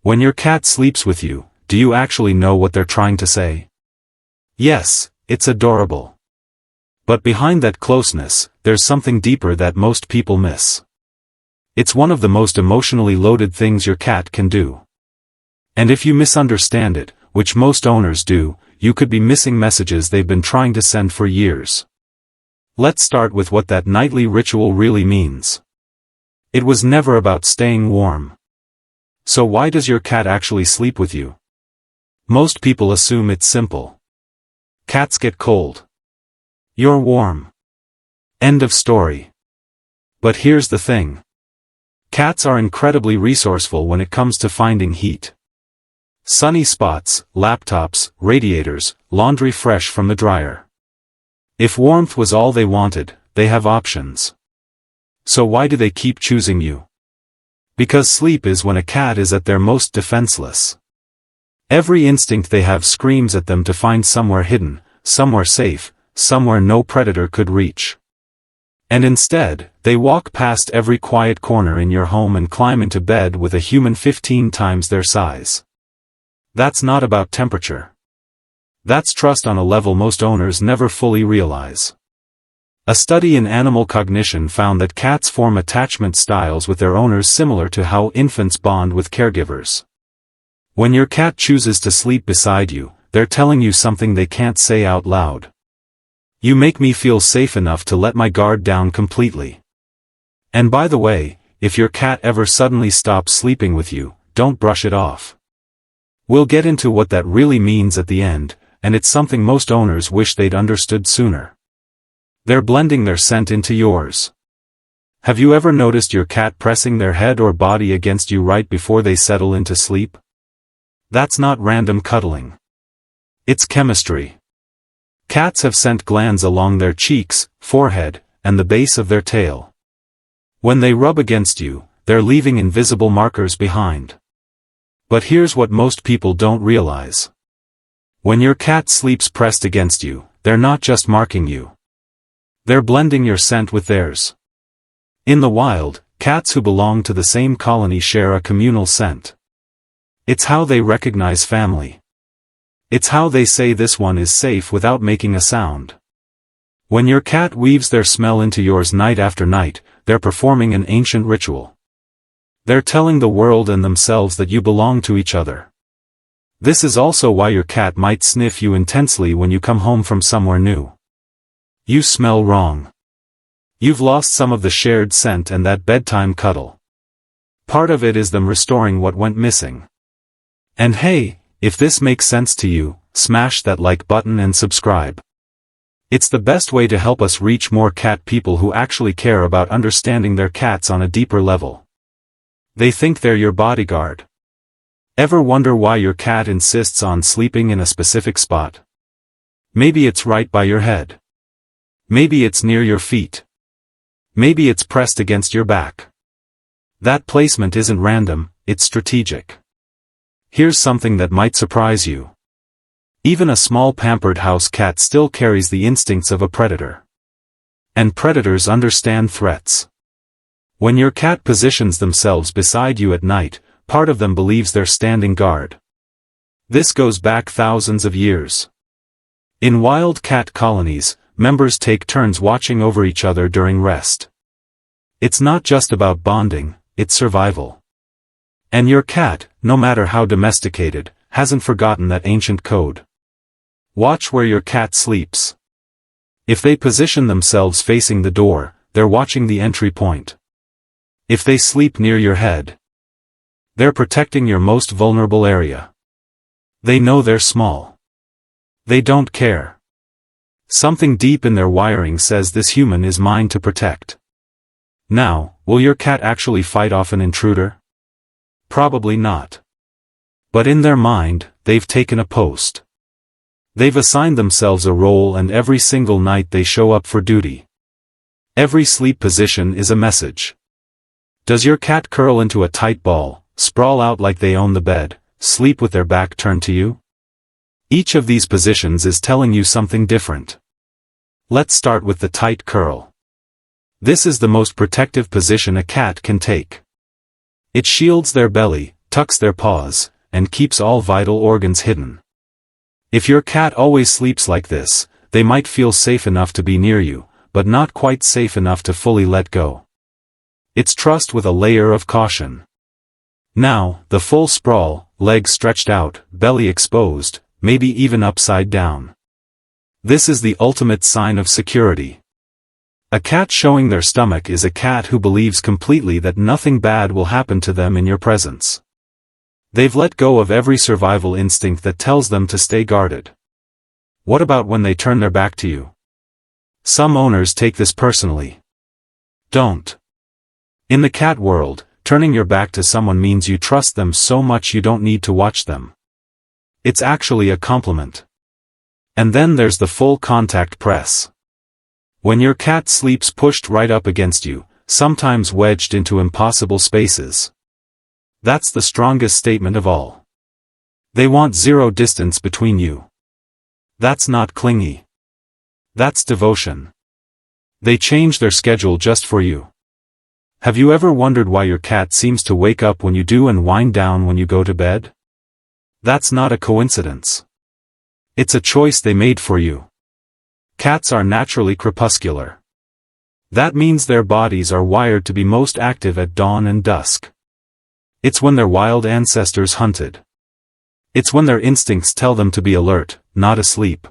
When your cat sleeps with you, do you actually know what they're trying to say? Yes, it's adorable. But behind that closeness, there's something deeper that most people miss. It's one of the most emotionally loaded things your cat can do. And if you misunderstand it, which most owners do, you could be missing messages they've been trying to send for years. Let's start with what that nightly ritual really means. It was never about staying warm. So why does your cat actually sleep with you? Most people assume it's simple. Cats get cold. You're warm. End of story. But here's the thing. Cats are incredibly resourceful when it comes to finding heat. Sunny spots, laptops, radiators, laundry fresh from the dryer. If warmth was all they wanted, they have options. So why do they keep choosing you? Because sleep is when a cat is at their most defenseless. Every instinct they have screams at them to find somewhere hidden, somewhere safe, somewhere no predator could reach. And instead, they walk past every quiet corner in your home and climb into bed with a human 15 times their size. That's not about temperature. That's trust on a level most owners never fully realize. A study in animal cognition found that cats form attachment styles with their owners similar to how infants bond with caregivers. When your cat chooses to sleep beside you, they're telling you something they can't say out loud. You make me feel safe enough to let my guard down completely. And by the way, if your cat ever suddenly stops sleeping with you, don't brush it off. We'll get into what that really means at the end, and it's something most owners wish they'd understood sooner. They're blending their scent into yours. Have you ever noticed your cat pressing their head or body against you right before they settle into sleep? That's not random cuddling. It's chemistry. Cats have scent glands along their cheeks, forehead, and the base of their tail. When they rub against you, they're leaving invisible markers behind. But here's what most people don't realize. When your cat sleeps pressed against you, they're not just marking you. They're blending your scent with theirs. In the wild, cats who belong to the same colony share a communal scent. It's how they recognize family. It's how they say this one is safe without making a sound. When your cat weaves their smell into yours night after night, they're performing an ancient ritual. They're telling the world and themselves that you belong to each other. This is also why your cat might sniff you intensely when you come home from somewhere new. You smell wrong. You've lost some of the shared scent and that bedtime cuddle. Part of it is them restoring what went missing. And hey, if this makes sense to you, smash that like button and subscribe. It's the best way to help us reach more cat people who actually care about understanding their cats on a deeper level. They think they're your bodyguard. Ever wonder why your cat insists on sleeping in a specific spot? Maybe it's right by your head. Maybe it's near your feet. Maybe it's pressed against your back. That placement isn't random, it's strategic. Here's something that might surprise you. Even a small pampered house cat still carries the instincts of a predator. And predators understand threats. When your cat positions themselves beside you at night, part of them believes they're standing guard. This goes back thousands of years. In wild cat colonies, members take turns watching over each other during rest. It's not just about bonding, it's survival. And your cat, no matter how domesticated, hasn't forgotten that ancient code. Watch where your cat sleeps. If they position themselves facing the door, they're watching the entry point. If they sleep near your head, they're protecting your most vulnerable area. They know they're small. They don't care. Something deep in their wiring says this human is mine to protect. Now, will your cat actually fight off an intruder? Probably not. But in their mind, they've taken a post. They've assigned themselves a role, and every single night they show up for duty. Every sleep position is a message. Does your cat curl into a tight ball, sprawl out like they own the bed, sleep with their back turned to you? Each of these positions is telling you something different. Let's start with the tight curl. This is the most protective position a cat can take. It shields their belly, tucks their paws, and keeps all vital organs hidden. If your cat always sleeps like this, they might feel safe enough to be near you, but not quite safe enough to fully let go. It's trust with a layer of caution. Now, the full sprawl, legs stretched out, belly exposed, maybe even upside down. This is the ultimate sign of security. A cat showing their stomach is a cat who believes completely that nothing bad will happen to them in your presence. They've let go of every survival instinct that tells them to stay guarded. What about when they turn their back to you? Some owners take this personally. Don't. In the cat world, turning your back to someone means you trust them so much you don't need to watch them. It's actually a compliment. And then there's the full contact press. When your cat sleeps pushed right up against you, sometimes wedged into impossible spaces. That's the strongest statement of all. They want zero distance between you. That's not clingy. That's devotion. They change their schedule just for you. Have you ever wondered why your cat seems to wake up when you do and wind down when you go to bed? That's not a coincidence. It's a choice they made for you. Cats are naturally crepuscular. That means their bodies are wired to be most active at dawn and dusk. It's when their wild ancestors hunted. It's when their instincts tell them to be alert, not asleep.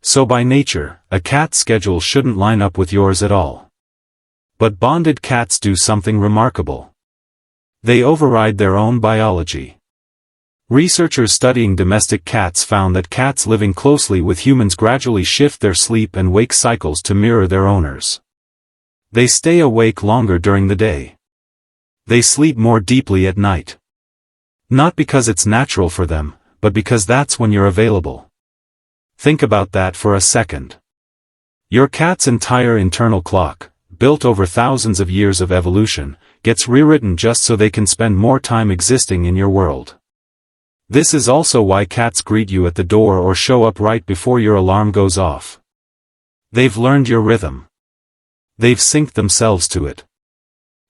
So by nature, a cat's schedule shouldn't line up with yours at all. But bonded cats do something remarkable. They override their own biology. Researchers studying domestic cats found that cats living closely with humans gradually shift their sleep and wake cycles to mirror their owners. They stay awake longer during the day. They sleep more deeply at night. Not because it's natural for them, but because that's when you're available. Think about that for a second. Your cat's entire internal clock, built over thousands of years of evolution, gets rewritten just so they can spend more time existing in your world. This is also why cats greet you at the door or show up right before your alarm goes off. They've learned your rhythm. They've synced themselves to it.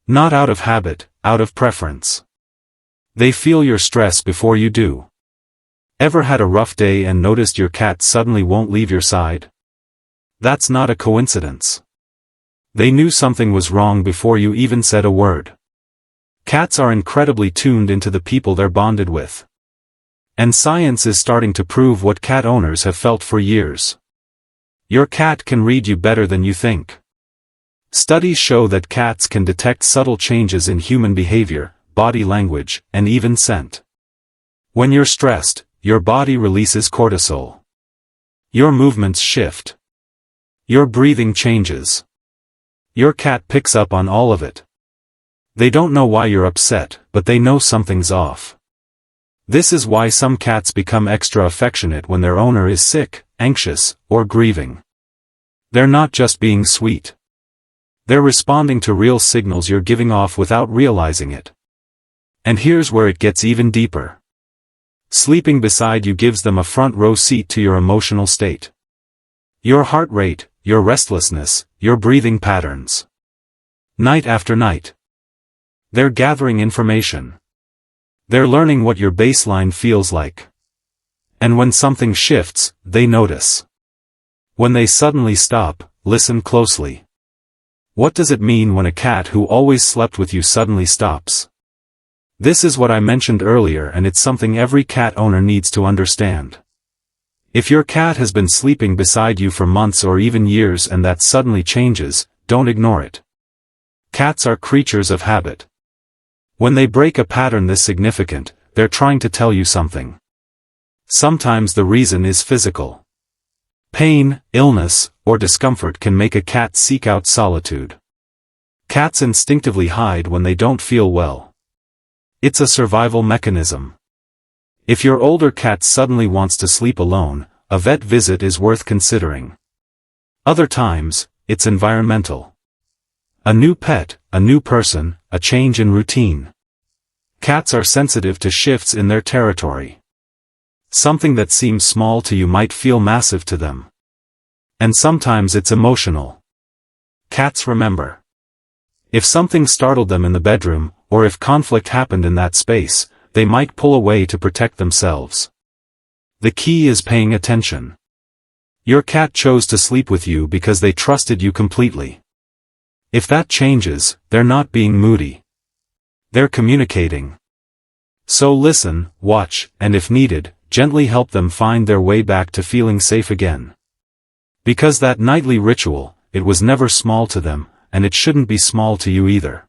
Not out of habit, out of preference. They feel your stress before you do. Ever had a rough day and noticed your cat suddenly won't leave your side? That's not a coincidence. They knew something was wrong before you even said a word. Cats are incredibly tuned into the people they're bonded with. And science is starting to prove what cat owners have felt for years. Your cat can read you better than you think. Studies show that cats can detect subtle changes in human behavior, body language, and even scent. When you're stressed, your body releases cortisol. Your movements shift. Your breathing changes. Your cat picks up on all of it. They don't know why you're upset, but they know something's off. This is why some cats become extra affectionate when their owner is sick, anxious, or grieving. They're not just being sweet. They're responding to real signals you're giving off without realizing it. And here's where it gets even deeper. Sleeping beside you gives them a front row seat to your emotional state. Your heart rate, your restlessness, your breathing patterns. Night after night. They're gathering information. They're learning what your baseline feels like. And when something shifts, they notice. When they suddenly stop, listen closely. What does it mean when a cat who always slept with you suddenly stops? This is what I mentioned earlier, and it's something every cat owner needs to understand. If your cat has been sleeping beside you for months or even years and that suddenly changes, don't ignore it. Cats are creatures of habit. When they break a pattern this significant, they're trying to tell you something. Sometimes the reason is physical. Pain, illness, or discomfort can make a cat seek out solitude. Cats instinctively hide when they don't feel well. It's a survival mechanism. If your older cat suddenly wants to sleep alone, a vet visit is worth considering. Other times, it's environmental. A new pet, a new person, a change in routine. Cats are sensitive to shifts in their territory. Something that seems small to you might feel massive to them. And sometimes it's emotional. Cats remember. If something startled them in the bedroom, or if conflict happened in that space, they might pull away to protect themselves. The key is paying attention. Your cat chose to sleep with you because they trusted you completely. If that changes, they're not being moody. They're communicating. So listen, watch, and if needed, gently help them find their way back to feeling safe again. Because that nightly ritual, it was never small to them, and it shouldn't be small to you either.